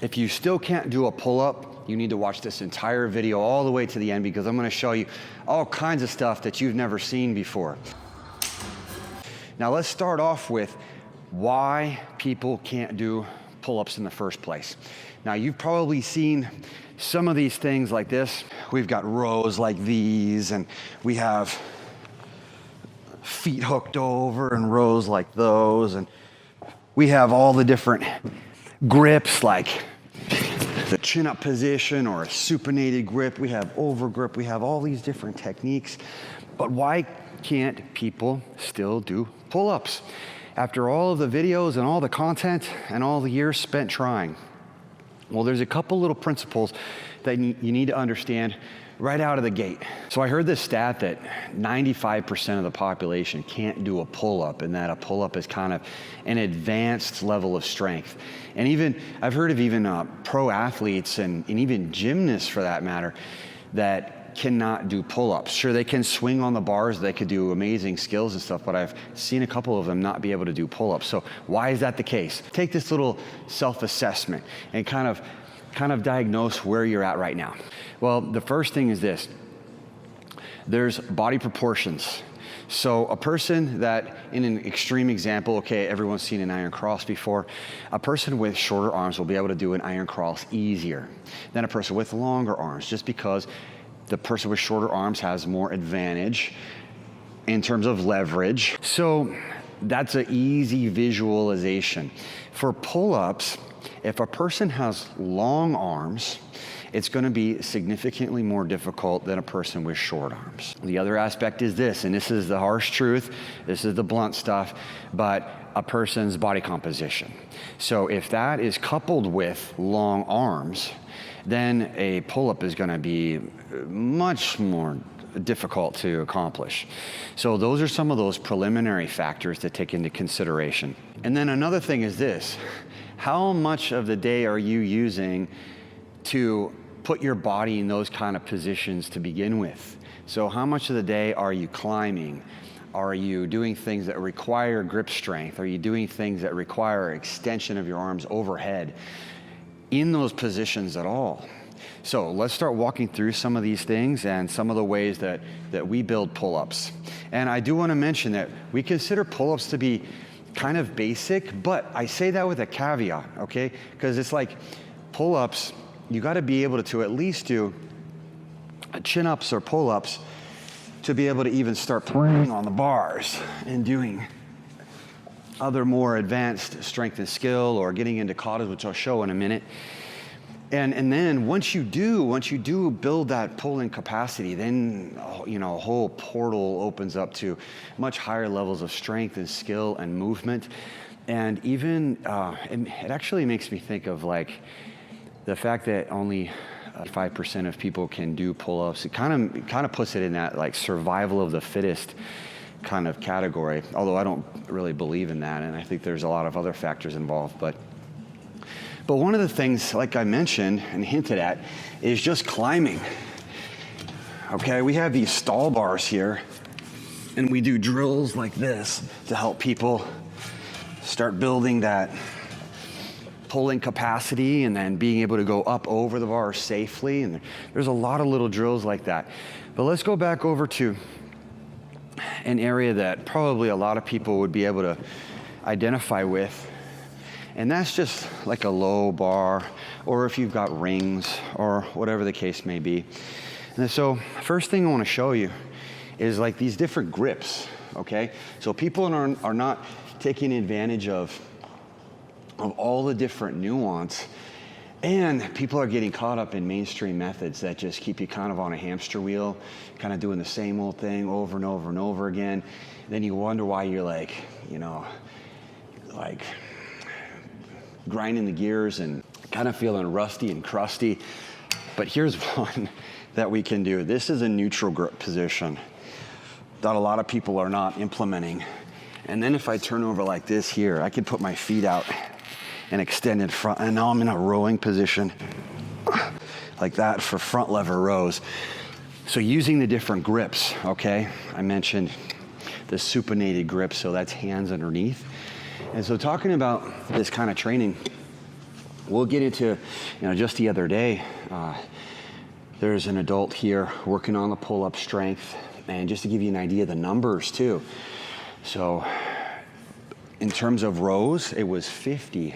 If you still can't do a pull-up, you need to watch this entire video all the way to the end, because I'm gonna show you all kinds of stuff that you've never seen before. Now let's start off with why people can't do pull-ups in the first place. Now you've probably seen some of these things like this. We've got rows like these, and we have feet hooked over and rows like those, and we have all the different grips like the chin-up position or a supinated grip. We have over grip. We have all these different techniques. But why can't people still do pull-ups after all of the videos and all the content and all the years spent trying? Well, there's a couple little principles that you need to understand right out of the gate. So I heard this stat that 95% of the population can't do a pull-up, and that a pull-up is kind of an advanced level of strength. And even, I've heard of even pro athletes and even gymnasts for that matter, that cannot do pull-ups. Sure, they can swing on the bars, they could do amazing skills and stuff, but I've seen a couple of them not be able to do pull-ups. So why is that the case? Take this little self-assessment and kind of diagnose where you're at right now. Well, the first thing is this. There's body proportions. So a person that, in an extreme example, okay, everyone's seen an iron cross before, a person with shorter arms will be able to do an iron cross easier than a person with longer arms, just because the person with shorter arms has more advantage in terms of leverage. So that's an easy visualization. For pull-ups, if a person has long arms, it's going to be significantly more difficult than a person with short arms. The other aspect is this, and this is the harsh truth, this is the blunt stuff, but a person's body composition. So if that is coupled with long arms, then a pull-up is going to be much more difficult to accomplish. So those are some of those preliminary factors to take into consideration. And then another thing is this. How much of the day are you using to put your body in those kind of positions to begin with? So how much of the day are you climbing? Are you doing things that require grip strength? Are you doing things that require extension of your arms overhead in those positions at all? So let's start walking through some of these things and some of the ways that we build pull-ups. And I do want to mention that we consider pull-ups to be kind of basic, but I say that with a caveat, okay? Because it's like pull-ups, you got to be able to at least do chin-ups or pull-ups to be able to even start playing on the bars and doing other more advanced strength and skill, or getting into katas, which I'll show in a minute. And then once you do build that pulling capacity, then a whole portal opens up to much higher levels of strength and skill and movement. And even it actually makes me think of like the fact that only 5% of people can do pull-ups. It kind of puts it in that like survival of the fittest kind of category. Although I don't really believe in that, and I think there's a lot of other factors involved. But one of the things, like I mentioned and hinted at, is just climbing. Okay, we have these stall bars here, and we do drills like this to help people start building that pulling capacity and then being able to go up over the bar safely. And there's a lot of little drills like that. But let's go back over to an area that probably a lot of people would be able to identify with. And that's just like a low bar, or if you've got rings or whatever the case may be. And so first thing I want to show you is like these different grips, okay? So people are not taking advantage of all the different nuance, and people are getting caught up in mainstream methods that just keep you kind of on a hamster wheel, kind of doing the same old thing over and over and over again. Then you wonder why you're like grinding the gears and kind of feeling rusty and crusty. But here's one that we can do. This is a neutral grip position that a lot of people are not implementing. And then if I turn over like this here, I can put my feet out and extend in front, and now I'm in a rowing position like that for front lever rows. So using the different grips, okay? I mentioned the supinated grip, so that's hands underneath. And so talking about this kind of training, We'll get into, just the other day, there's an adult here working on the pull-up strength, and just to give you an idea of the numbers too. So in terms of rows, it was 50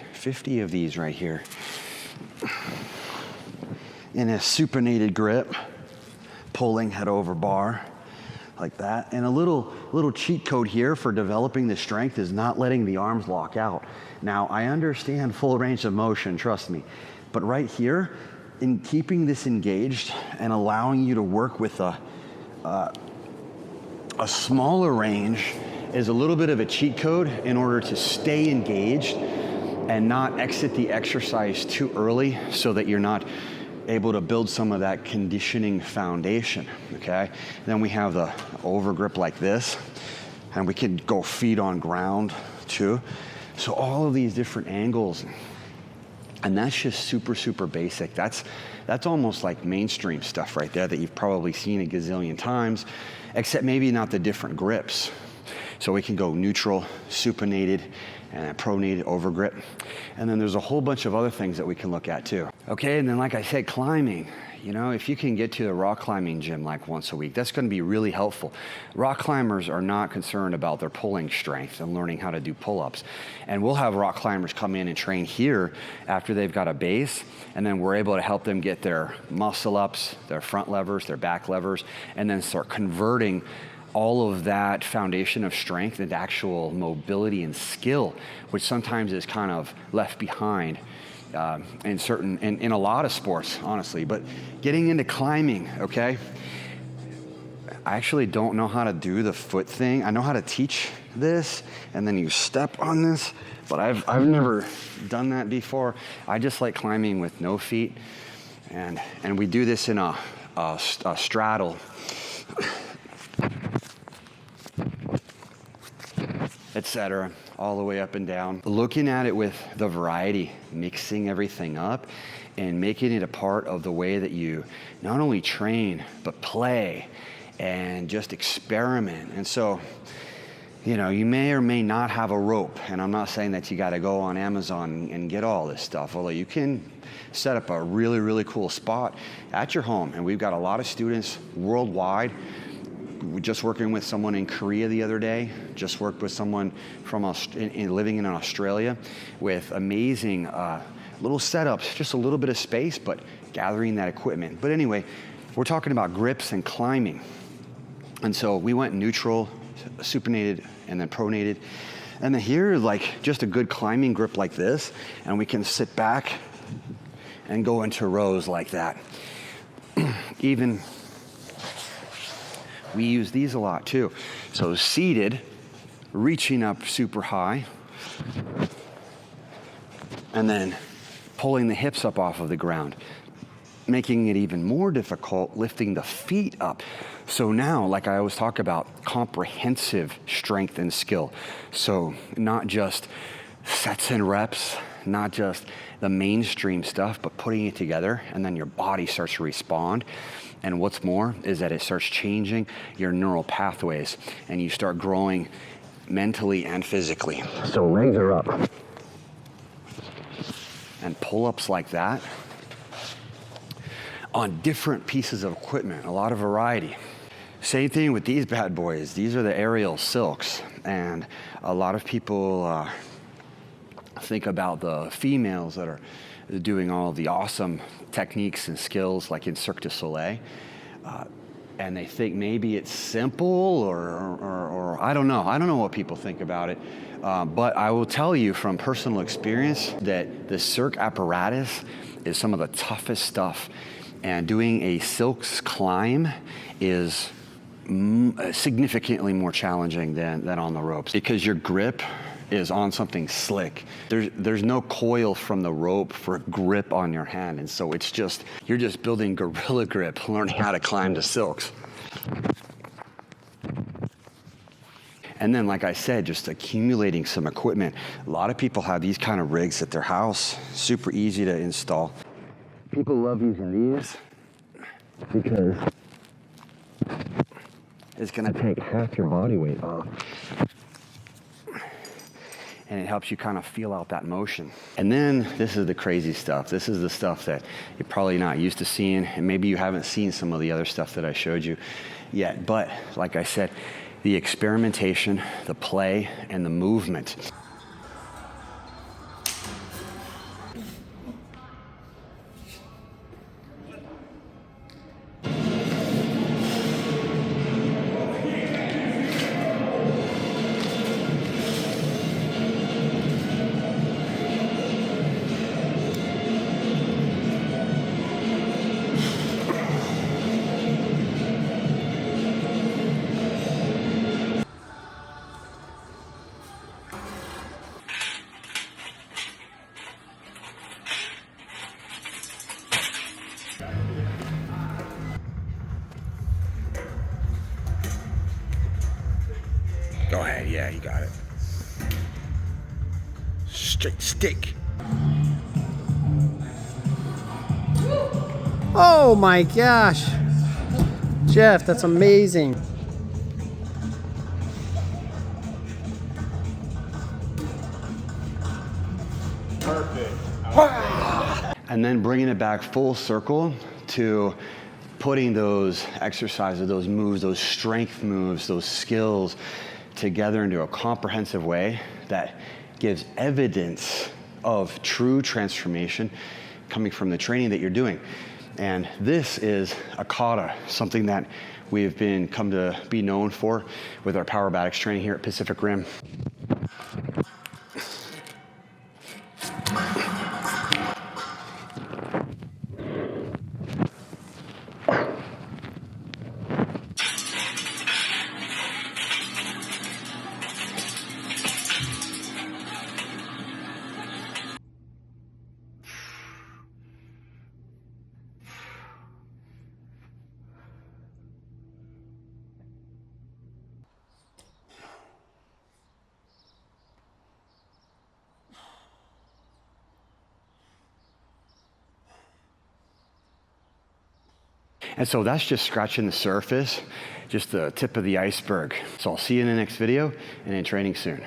of these right here in a supinated grip, pulling head over bar like that. And a little cheat code here for developing the strength is not letting the arms lock out. Now, I understand full range of motion, trust me, but right here, in keeping this engaged and allowing you to work with a smaller range is a little bit of a cheat code in order to stay engaged and not exit the exercise too early so that you're not able to build some of that conditioning foundation, okay? Then we have the over grip like this, and we can go feet on ground too. So all of these different angles, and that's just super basic. That's almost like mainstream stuff right there that you've probably seen a gazillion times, except maybe not the different grips. So we can go neutral, supinated, and pronated over grip. And then there's a whole bunch of other things that we can look at too. Okay, and then like I said, climbing. If you can get to the rock climbing gym like once a week, that's gonna be really helpful. Rock climbers are not concerned about their pulling strength and learning how to do pull-ups. And we'll have rock climbers come in and train here after they've got a base, and then we're able to help them get their muscle ups, their front levers, their back levers, and then start converting all of that foundation of strength into actual mobility and skill, which sometimes is kind of left behind in a lot of sports, honestly. But getting into climbing, okay? I actually don't know how to do the foot thing. I know how to teach this, and then you step on this, but I've never done that before. I just like climbing with no feet, and we do this in a straddle, etc., all the way up and down. Looking at it with the variety, mixing everything up and making it a part of the way that you not only train, but play and just experiment. And so, you may or may not have a rope, and I'm not saying that you gotta go on Amazon and get all this stuff, although you can set up a really cool spot at your home. And we've got a lot of students worldwide. We just working with someone in Korea the other day, just worked with someone from living in Australia with amazing little setups, just a little bit of space, but gathering that equipment. But anyway, we're talking about grips and climbing. And so we went neutral, supinated, and then pronated. And then here, like just a good climbing grip like this, and we can sit back and go into rows like that. Even we use these a lot too. So seated, reaching up super high, and then pulling the hips up off of the ground, making it even more difficult, lifting the feet up. So now, like I always talk about, comprehensive strength and skill. So not just sets and reps, not just the mainstream stuff, but putting it together, and then your body starts to respond. And what's more is that it starts changing your neural pathways, and you start growing mentally and physically. So legs are up. And pull-ups like that on different pieces of equipment, a lot of variety. Same thing with these bad boys. These are the aerial silks, and a lot of people think about the females that are doing all the awesome techniques and skills like in Cirque du Soleil, and they think maybe it's simple or I don't know. I don't know what people think about it, but I will tell you from personal experience that the Cirque apparatus is some of the toughest stuff, and doing a silks climb is significantly more challenging than on the ropes, because your grip is on something slick. There's no coil from the rope for grip on your hand, and so you're just building gorilla grip, learning how to climb the silks. And then, like I said, just accumulating some equipment. A lot of people have these kind of rigs at their house, super easy to install. People love using these because it's gonna take half your body weight off. and it helps you kind of feel out that motion. And then this is the crazy stuff. This is the stuff that you're probably not used to seeing, and maybe you haven't seen some of the other stuff that I showed you yet. But like I said, the experimentation, the play, and the movement. Go ahead, yeah, you got it. Straight stick. Oh my gosh. Jeff, that's amazing. Perfect. And then bringing it back full circle to putting those exercises, those moves, those strength moves, those skills together into a comprehensive way that gives evidence of true transformation coming from the training that you're doing. And this is a kata, something that we've come to be known for with our Powerbatics training here at Pacific Rim. And so that's just scratching the surface, just the tip of the iceberg. So I'll see you in the next video and in training soon.